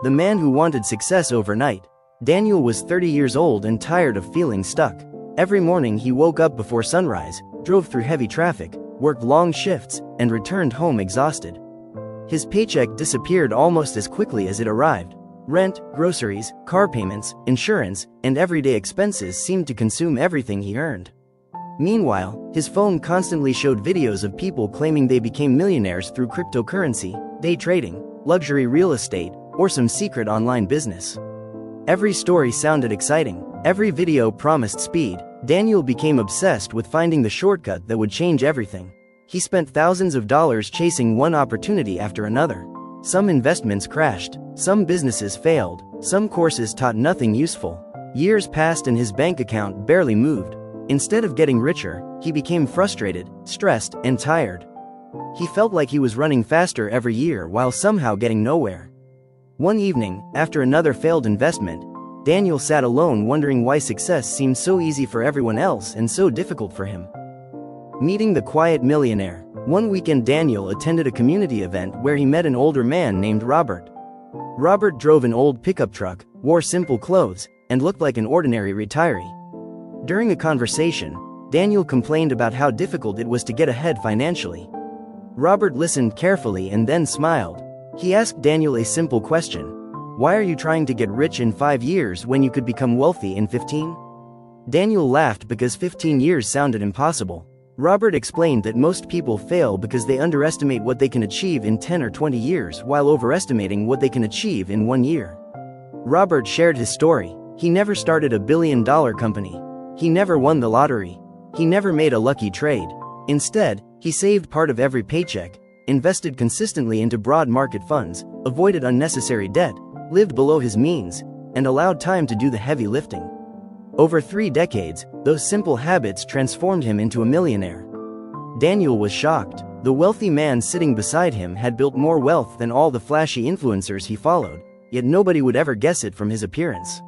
The man who wanted success overnight. Daniel was 30 years old and tired of feeling stuck. Every morning he woke up before sunrise, drove through heavy traffic, worked long shifts, and returned home exhausted. His paycheck disappeared almost as quickly as it arrived. Rent, groceries, car payments, insurance, and everyday expenses seemed to consume everything he earned. Meanwhile, his phone constantly showed videos of people claiming they became millionaires through cryptocurrency, day trading, luxury real estate, or some secret online business. Every story sounded exciting. Every video promised speed. Daniel became obsessed with finding the shortcut that would change everything. He spent thousands of dollars chasing one opportunity after another. Some investments crashed, some businesses failed, some courses taught nothing useful. Years passed and his bank account barely moved. Instead of getting richer, he became frustrated, stressed, and tired. He felt like he was running faster every year while somehow getting nowhere. One evening, after another failed investment, Daniel sat alone wondering why success seemed so easy for everyone else and so difficult for him. Meeting the Quiet Millionaire. One weekend Daniel attended a community event where he met an older man named Robert. Robert drove an old pickup truck, wore simple clothes, and looked like an ordinary retiree. During a conversation, Daniel complained about how difficult it was to get ahead financially. Robert listened carefully and then smiled. He asked Daniel a simple question. Why are you trying to get rich in 5 years when you could become wealthy in 15? Daniel laughed because 15 years sounded impossible. Robert explained that most people fail because they underestimate what they can achieve in 10 or 20 years while overestimating what they can achieve in 1 year. Robert shared his story. He never started a billion-dollar company. He never won the lottery. He never made a lucky trade. Instead, he saved part of every paycheck, invested consistently into broad market funds, avoided unnecessary debt, lived below his means, and allowed time to do the heavy lifting. Over 3 decades, those simple habits transformed him into a millionaire. Daniel was shocked. The wealthy man sitting beside him had built more wealth than all the flashy influencers he followed, yet nobody would ever guess it from his appearance.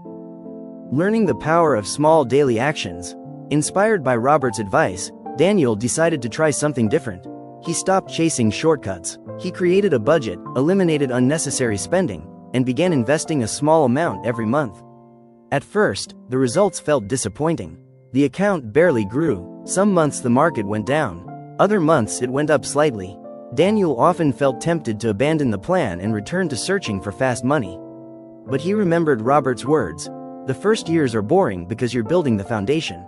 Learning the power of small daily actions. Inspired by Robert's advice, Daniel decided to try something different. He stopped chasing shortcuts. He created a budget, eliminated unnecessary spending, and began investing a small amount every month. At first, the results felt disappointing. The account barely grew. Some months the market went down. Other months it went up slightly. Daniel often felt tempted to abandon the plan and return to searching for fast money. But he remembered Robert's words. The first years are boring because you're building the foundation.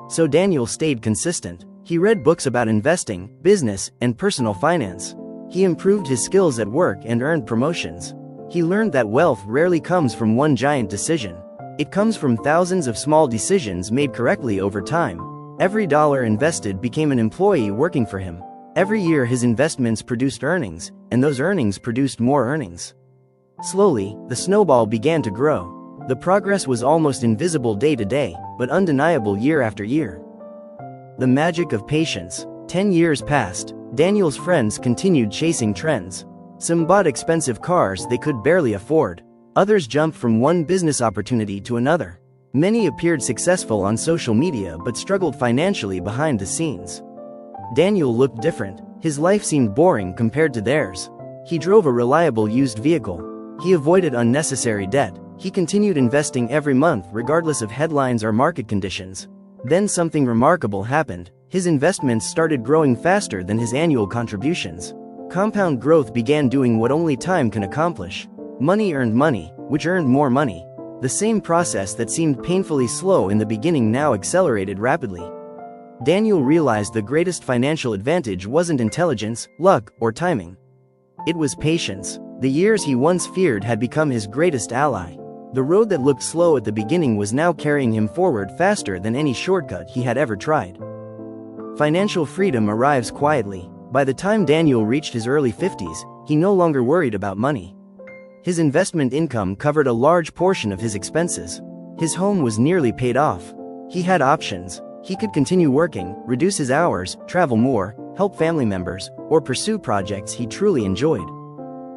So Daniel stayed consistent. He read books about investing, business, and personal finance. He improved his skills at work and earned promotions. He learned that wealth rarely comes from one giant decision. It comes from thousands of small decisions made correctly over time. Every dollar invested became an employee working for him. Every year his investments produced earnings, and those earnings produced more earnings. Slowly, the snowball began to grow. The progress was almost invisible day to day, but undeniable year after year. The magic of patience. 10 years passed. Daniel's friends continued chasing trends. Some bought expensive cars they could barely afford. Others jumped from one business opportunity to another. Many appeared successful on social media but struggled financially behind the scenes. Daniel looked different. His life seemed boring compared to theirs. He drove a reliable used vehicle. He avoided unnecessary debt. He continued investing every month regardless of headlines or market conditions. Then something remarkable happened. His investments started growing faster than his annual contributions. Compound growth began doing what only time can accomplish. Money earned money, which earned more money. The same process that seemed painfully slow in the beginning now accelerated rapidly. Daniel realized the greatest financial advantage wasn't intelligence, luck, or timing. It was patience. The years he once feared had become his greatest ally. The road that looked slow at the beginning was now carrying him forward faster than any shortcut he had ever tried. Financial freedom arrives quietly. By the time Daniel reached his early 50s, he no longer worried about money. His investment income covered a large portion of his expenses. His home was nearly paid off. He had options. He could continue working, reduce his hours, travel more, help family members, or pursue projects he truly enjoyed.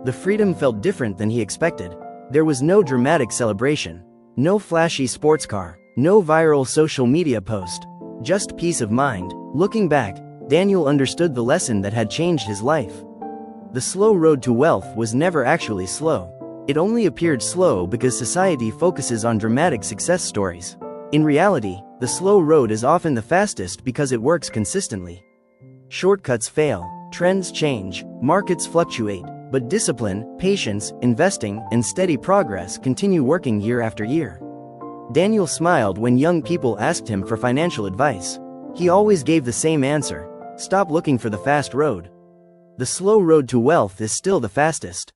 The freedom felt different than he expected. There was no dramatic celebration, no flashy sports car, no viral social media post, just peace of mind. Looking back, Daniel understood the lesson that had changed his life. The slow road to wealth was never actually slow. It only appeared slow because society focuses on dramatic success stories. In reality, the slow road is often the fastest because it works consistently. Shortcuts fail, trends change, markets fluctuate, but discipline, patience, investing, and steady progress continue working year after year. Daniel smiled when young people asked him for financial advice. He always gave the same answer: stop looking for the fast road. The slow road to wealth is still the fastest.